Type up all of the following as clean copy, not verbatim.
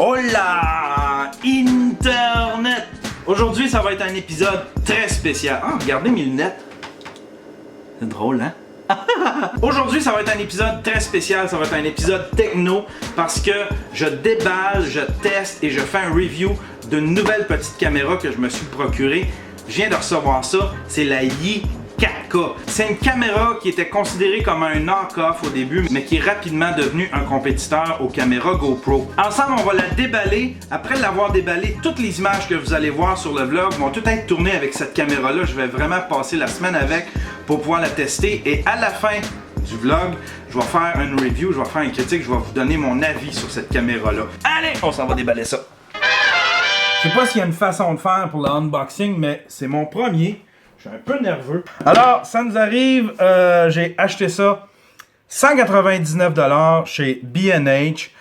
Hola Internet! Aujourd'hui, ça va être un épisode très spécial. Ah, regardez mes lunettes. C'est drôle, hein? Aujourd'hui, ça va être un épisode très spécial. Ça va être un épisode techno parce que je déballe, je teste et je fais un review d'une nouvelle petite caméra que je me suis procurée. Je viens de recevoir ça. C'est la Yi 4K. C'est une caméra qui était considérée comme un knock-off au début, mais qui est rapidement devenue un compétiteur aux caméras GoPro. Ensemble, on va la déballer. Après l'avoir déballée, toutes les images que vous allez voir sur le vlog vont toutes être tournées avec cette caméra-là. Je vais vraiment passer la semaine avec pour pouvoir la tester. Et à la fin du vlog, je vais faire une review, je vais faire une critique, je vais vous donner mon avis sur cette caméra-là. Allez, on s'en va déballer ça. Je sais pas s'il y a une façon de faire pour le unboxing, mais c'est mon premier. Je suis un peu nerveux. Alors, ça nous arrive, j'ai acheté ça 199$ chez B&H.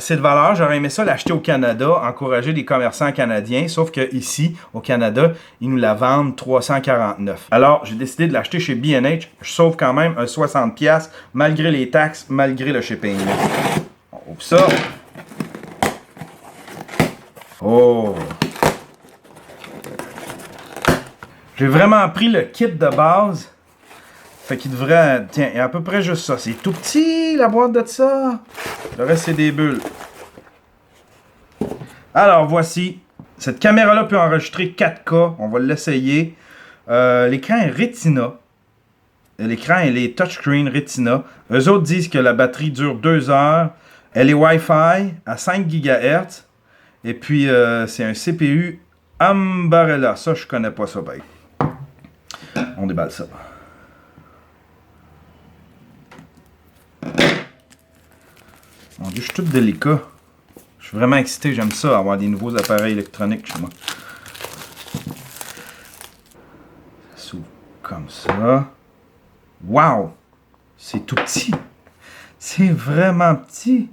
C'est de valeur, j'aurais aimé ça l'acheter au Canada, encourager les commerçants canadiens, sauf que ici, au Canada, ils nous la vendent 349. Alors, j'ai décidé de l'acheter chez B&H. Je sauve quand même un 60$ malgré les taxes, malgré le shipping. On ouvre ça. Oh! J'ai vraiment pris le kit de base. Fait qu'il devrait... Tiens, il y a à peu près juste ça. C'est tout petit, la boîte de ça. Le reste, c'est des bulles. Alors, voici. Cette caméra-là peut enregistrer 4K. On va l'essayer. L'écran est Retina. L'écran, elle est touchscreen Retina. Eux autres disent que la batterie dure 2 heures. Elle est Wi-Fi à 5 GHz. Et puis, c'est un CPU Ambarella. Ça, je connais pas ça, ben. On déballe ça. Mon Dieu, je suis tout délicat. Je suis vraiment excité, j'aime ça, avoir des nouveaux appareils électroniques chez moi. Ça s'ouvre comme ça. Wow! C'est tout petit. C'est vraiment petit.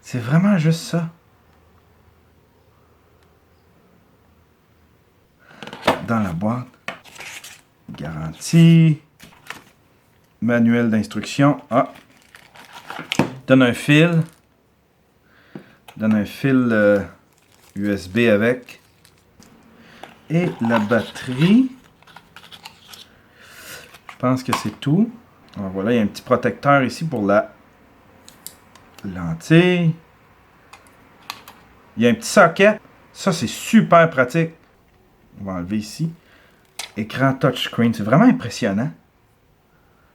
C'est vraiment juste ça. Dans la boîte. Garantie. Manuel d'instruction. Ah. Donne un fil. Donne un fil USB avec. Et la batterie. Je pense que c'est tout. Alors voilà, il y a un petit protecteur ici pour la lentille. Il y a un petit socket. Ça, c'est super pratique. On va enlever ici. Écran touchscreen. C'est vraiment impressionnant.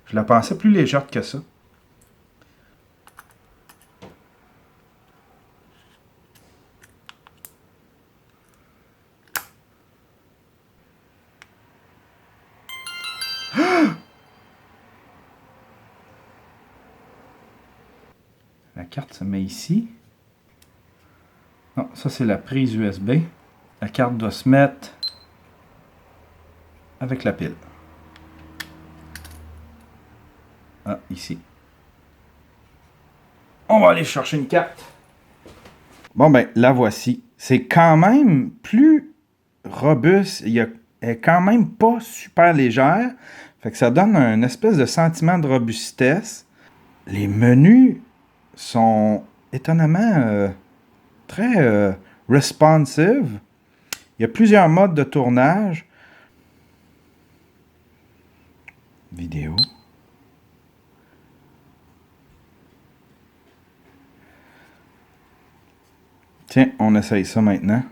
Je la pensais plus légère que ça. La carte se met ici. Non, ça c'est la prise USB. La carte doit se mettre avec la pile. Ah, ici. On va aller chercher une carte. Bon ben, la voici. C'est quand même plus robuste. Elle est quand même pas super légère. Fait que ça donne un espèce de sentiment de robustesse. Les menus sont étonnamment très responsive. Il y a plusieurs modes de tournage. Vidéo. Tiens, on essaye ça maintenant.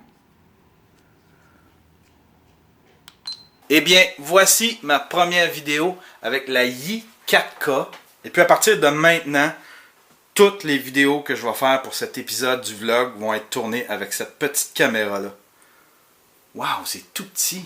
Eh bien, voici ma première vidéo avec la Yi 4K. Et puis à partir de maintenant, toutes les vidéos que je vais faire pour cet épisode du vlog vont être tournées avec cette petite caméra-là. Waouh, c'est tout petit!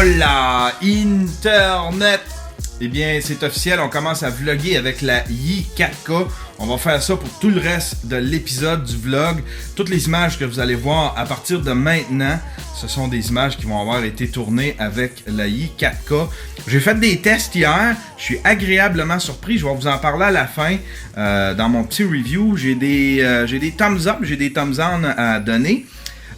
Hola, Internet! Eh bien, c'est officiel, on commence à vlogger avec la i4K. On va faire ça pour tout le reste de l'épisode du vlog. Toutes les images que vous allez voir à partir de maintenant, ce sont des images qui vont avoir été tournées avec la i4K. J'ai fait des tests hier, je suis agréablement surpris, je vais vous en parler à la fin dans mon petit review. J'ai des thumbs up, j'ai des thumbs down à donner.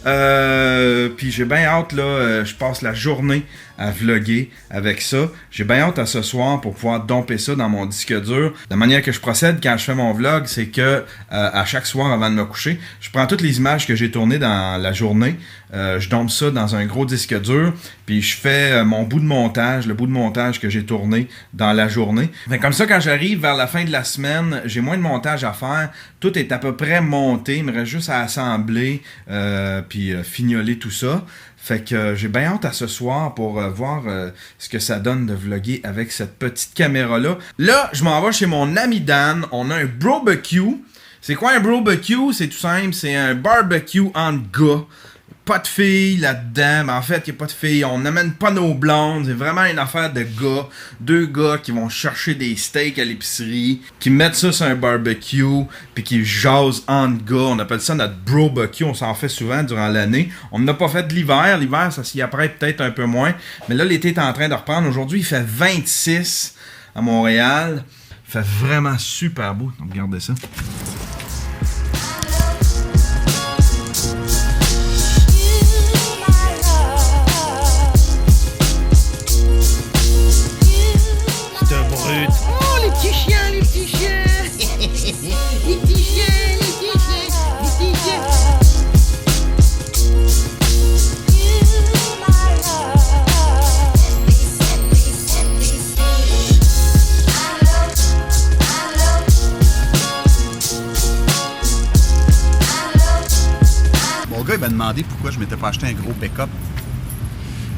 Puis j'ai bien hâte là, je passe la journée à vlogger avec ça. J'ai bien hâte à ce soir pour pouvoir domper ça dans mon disque dur. La manière que je procède quand je fais mon vlog, c'est que à chaque soir avant de me coucher, je prends toutes les images que j'ai tournées dans la journée, je dompe ça dans un gros disque dur, puis je fais mon bout de montage, le bout de montage que j'ai tourné dans la journée. Mais comme ça, quand j'arrive vers la fin de la semaine, j'ai moins de montage à faire. Tout est à peu près monté, il me reste juste à assembler, puis fignoler tout ça. Fait que j'ai bien hâte à ce soir pour voir ce que ça donne de vlogger avec cette petite caméra-là. Là, je m'en vais chez mon ami Dan. On a un barbecue. C'est quoi un barbecue? C'est tout simple, c'est un barbecue entre gars. Pas de filles là-dedans, mais en fait, il n'y a pas de filles. On n'amène pas nos blondes. C'est vraiment une affaire de gars. Deux gars qui vont chercher des steaks à l'épicerie, qui mettent ça sur un barbecue, puis qui jasent entre gars. On appelle ça notre barbecue. On s'en fait souvent durant l'année. On n'a pas fait de l'hiver. L'hiver, ça s'y apprête peut-être un peu moins. Mais là, l'été est en train de reprendre. Aujourd'hui, il fait 26 à Montréal. Il fait vraiment super beau. Donc, regardez ça. Oh, les petits chiens, les petits chiens. Les petits chiens, les petits chiens, les petits chiens. Mon gars, il m'a demandé pourquoi je m'étais pas acheté un gros pick-up.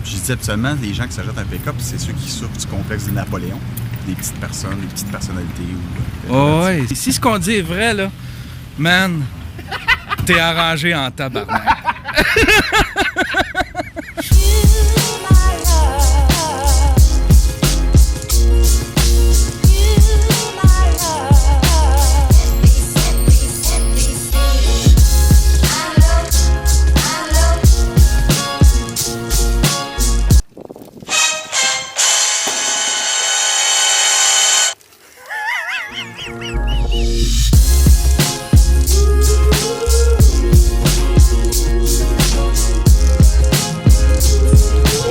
Je disais absolument, les gens qui s'achètent un pick-up, c'est ceux qui souffrent du complexe de Napoléon. Des petites personnes, des petites personnalités. Ouais, si ce qu'on dit est vrai, là, man, t'es arrangé en tabarnak.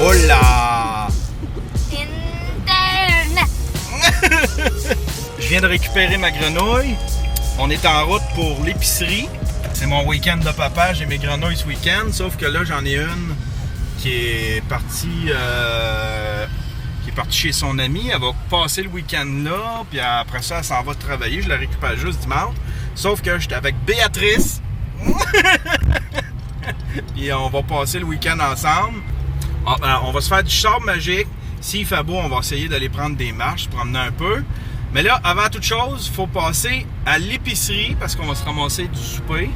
Hola! Internet. Je viens de récupérer ma grenouille. On est en route pour l'épicerie. C'est mon week-end de papa. J'ai mes grenouilles ce week-end. Sauf que là, j'en ai une qui est partie chez son ami. Elle va passer le week-end là. Puis après ça, elle s'en va travailler. Je la récupère juste dimanche. Sauf que j'étais avec Béatrice. Et on va passer le week-end ensemble. On va se faire du sable magique. S'il fait beau, on va essayer d'aller prendre des marches, se promener un peu. Mais là, avant toute chose, il faut passer à l'épicerie parce qu'on va se ramasser du souper.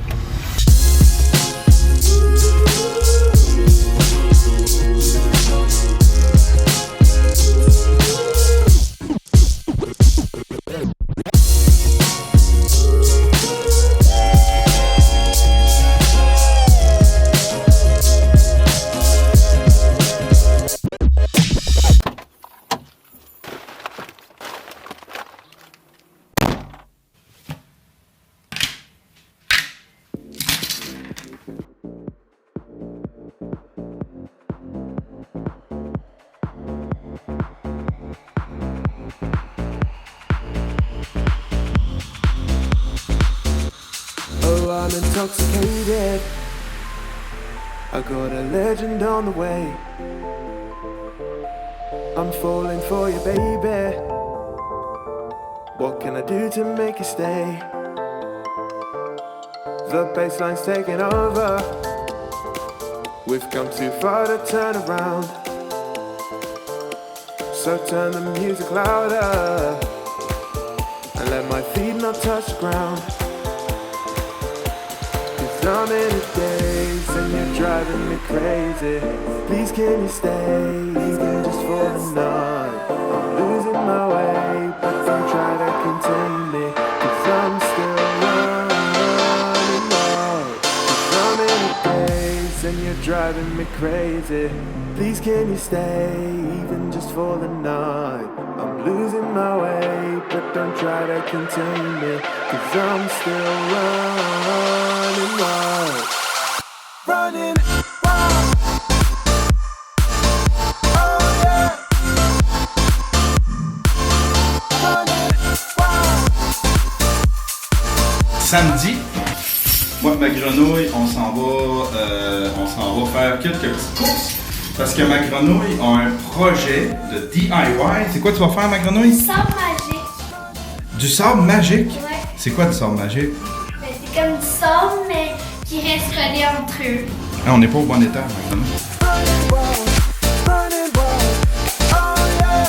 Oh, I'm intoxicated. I got a legend on the way. I'm falling for you, baby. What can I do to make you stay? The bassline's taking over. We've come too far to turn around. So turn the music louder and let my feet not touch the ground. 'Cause I'm in a daze and you're driving me crazy. Please can you stay, even just for the night? I'm losing my way, but don't try to contain me, 'cause I'm still running out. 'Cause I'm in a daze and you're driving me crazy. Please can you stay, even just for the night? I'm losing my way, but don't try to contain me, 'cause I'm still running wild. Running wild. Oh yeah. Running wild. Samedi, moi et ma grenouille, on s'en va faire quelques petites courses. Parce que ma grenouille a un projet de DIY. C'est quoi tu vas faire, ma grenouille? Du sable magique. Du sable magique? Ouais. C'est quoi du sable magique? Ben, c'est comme du sable, mais qui reste collé entre eux. Ah, on n'est pas au bon état, ma grenouille. Running wild. Running wild. Oh yeah.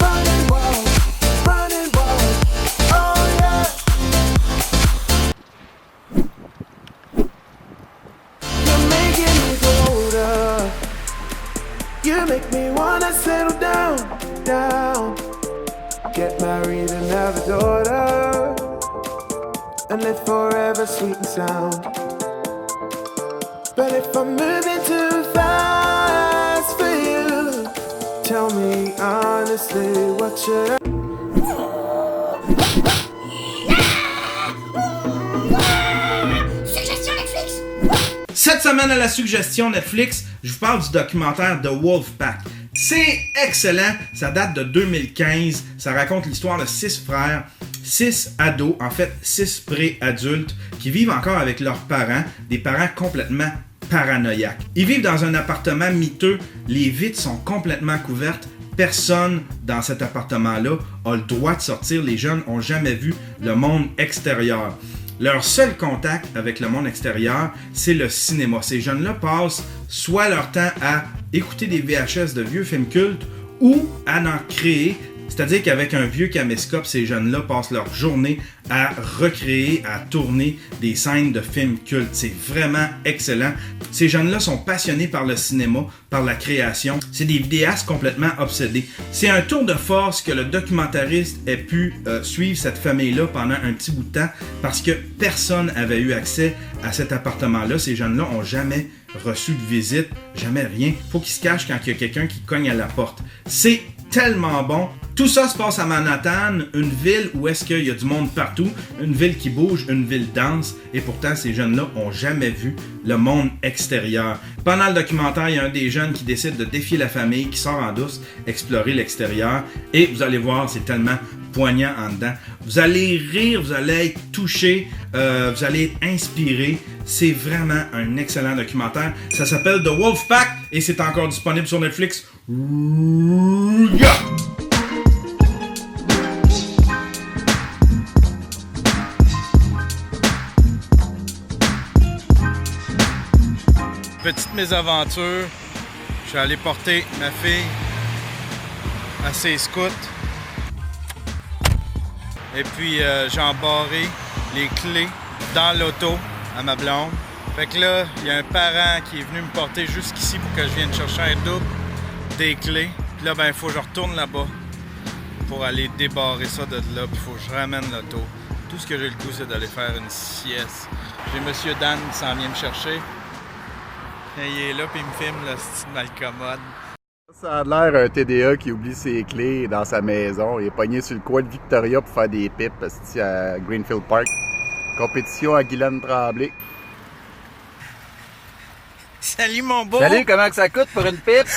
Running wild. Running wild. Oh yeah. You're making me colder. You make me wanna settle down, down. Get married and have a daughter, and live forever sweet and sound. But if I'm moving too fast for you, tell me honestly, what should I? Suggestion Netflix! Cette semaine à la suggestion Netflix, je vous parle du documentaire The Wolfpack. C'est excellent, ça date de 2015, ça raconte l'histoire de 6 frères, 6 ados, en fait 6 pré-adultes, qui vivent encore avec leurs parents, des parents complètement paranoïaques. Ils vivent dans un appartement miteux, les vitres sont complètement couvertes, personne dans cet appartement-là a le droit de sortir, les jeunes n'ont jamais vu le monde extérieur. Leur seul contact avec le monde extérieur, c'est le cinéma. Ces jeunes-là passent soit leur temps à écouter des VHS de vieux films cultes ou à en créer. C'est-à-dire qu'avec un vieux caméscope, ces jeunes-là passent leur journée à recréer, à tourner des scènes de films cultes. C'est vraiment excellent. Ces jeunes-là sont passionnés par le cinéma, par la création. C'est des vidéastes complètement obsédés. C'est un tour de force que le documentariste ait pu suivre cette famille-là pendant un petit bout de temps parce que personne n'avait eu accès à cet appartement-là. Ces jeunes-là n'ont jamais reçu de visite, jamais rien. Faut qu'ils se cachent quand il y a quelqu'un qui cogne à la porte. C'est tellement bon. Tout ça se passe à Manhattan, une ville où est-ce qu'il y a du monde partout, une ville qui bouge, une ville dense, et pourtant ces jeunes-là ont jamais vu le monde extérieur. Pendant le documentaire, il y a un des jeunes qui décide de défier la famille, qui sort en douce, explorer l'extérieur, et vous allez voir, c'est tellement poignant en dedans. Vous allez rire, vous allez être touché, vous allez être inspiré. C'est vraiment un excellent documentaire. Ça s'appelle The Wolfpack et c'est encore disponible sur Netflix. Yeah! Petite mésaventure, je suis allé porter ma fille à ses scouts. Et puis j'ai embarré les clés dans l'auto à ma blonde. Fait que là, il y a un parent qui est venu me porter jusqu'ici pour que je vienne chercher un double des clés. Puis là, ben, il faut que je retourne là-bas pour aller débarrer ça de là. Puis il faut que je ramène l'auto. Tout ce que j'ai le goût, c'est d'aller faire une sieste. J'ai Monsieur Dan qui s'en vient me chercher. Et il est là, puis il me filme le style malcommode. Ça a l'air un TDA qui oublie ses clés dans sa maison. Il est pogné sur le coin de Victoria pour faire des pipes à Greenfield Park. Compétition à Guylaine Tremblay. Salut mon beau! Salut, comment que ça coûte pour une pipe?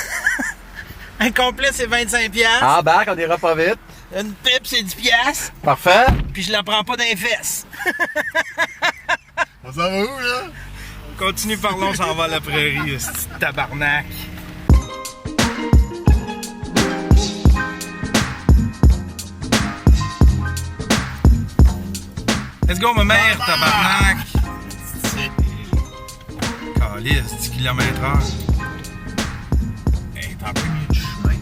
Un complet c'est 25$. Embarque, on ira pas vite. Une pipe c'est 10$. Parfait. Puis je la prends pas dans les fesses. On s'en va où, là? Continue, parlons, on s'en va à la prairie, ce petit tabarnak. Let's go, ma mère, tabarnak! Calisse, 10 km/h. Hey, t'es en plein milieu du chemin.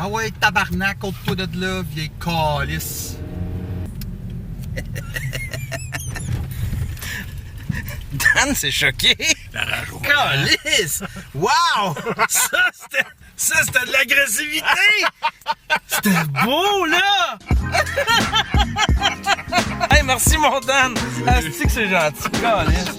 Ah ouais, tabarnak, ôte-toi de là, vieille calice. Dan s'est choqué. Calice! Wow! Ça, c'était de l'agressivité! C'était beau, là! Hey, merci, mon Dan! Asti que c'est gentil, calice!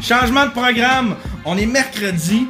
Changement de programme. On est mercredi.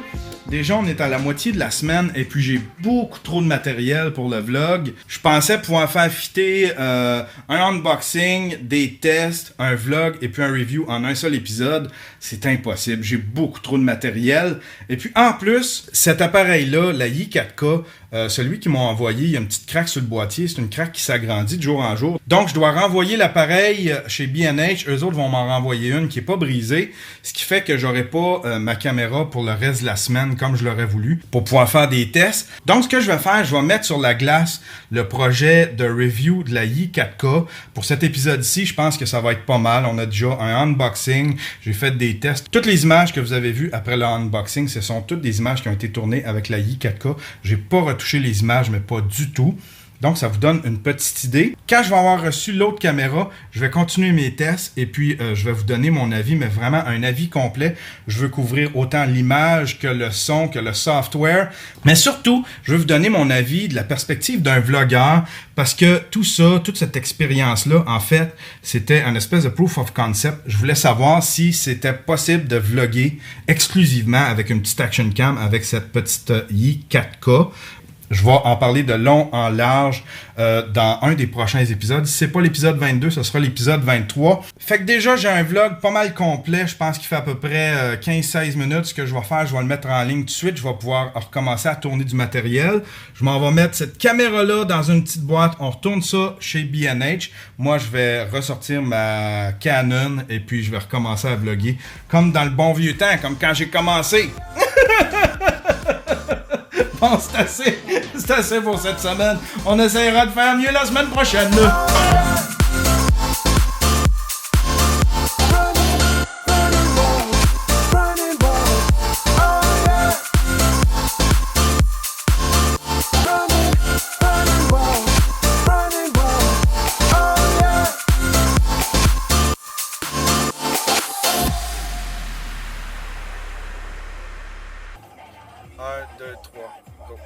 Déjà, on est à la moitié de la semaine et puis j'ai beaucoup trop de matériel pour le vlog. Je pensais pouvoir faire fitter un unboxing, des tests, un vlog et puis un review en un seul épisode. C'est impossible. J'ai beaucoup trop de matériel. Et puis en plus, cet appareil-là, la i4K, celui qu'ils m'ont envoyé, il y a une petite craque sur le boîtier. C'est une craque qui s'agrandit de jour en jour. Donc, je dois renvoyer l'appareil chez B&H. Eux autres vont m'en renvoyer une qui est pas brisée. Ce qui fait que j'aurai pas ma caméra pour le reste de la semaine comme je l'aurais voulu pour pouvoir faire des tests. Donc, ce que je vais faire, je vais mettre sur la glace le projet de review de la i4K. Pour cet épisode-ci, je pense que ça va être pas mal. On a déjà un unboxing. J'ai fait des tests. Toutes les images que vous avez vues après le unboxing, ce sont toutes des images qui ont été tournées avec la i4K. J'ai pas retouché les images, mais pas du tout. Donc, ça vous donne une petite idée. Quand je vais avoir reçu l'autre caméra, je vais continuer mes tests et puis je vais vous donner mon avis, mais vraiment un avis complet. Je veux couvrir autant l'image que le son, que le software. Mais surtout, je veux vous donner mon avis de la perspective d'un vlogueur parce que tout ça, toute cette expérience-là, en fait, c'était un espèce de proof of concept. Je voulais savoir si c'était possible de vlogger exclusivement avec une petite action cam avec cette petite i4K. Je vais en parler de long en large dans un des prochains épisodes. Si c'est pas l'épisode 22, ce sera l'épisode 23. Fait que déjà, j'ai un vlog pas mal complet. Je pense qu'il fait à peu près 15-16 minutes. Ce que je vais faire, je vais le mettre en ligne tout de suite. Je vais pouvoir recommencer à tourner du matériel. Je m'en vais mettre cette caméra-là dans une petite boîte. On retourne ça chez B&H. Moi, je vais ressortir ma Canon et puis je vais recommencer à vlogger comme dans le bon vieux temps, comme quand j'ai commencé. Bon, c'est assez pour cette semaine. On essaiera de faire mieux la semaine prochaine. Un, deux, trois, go.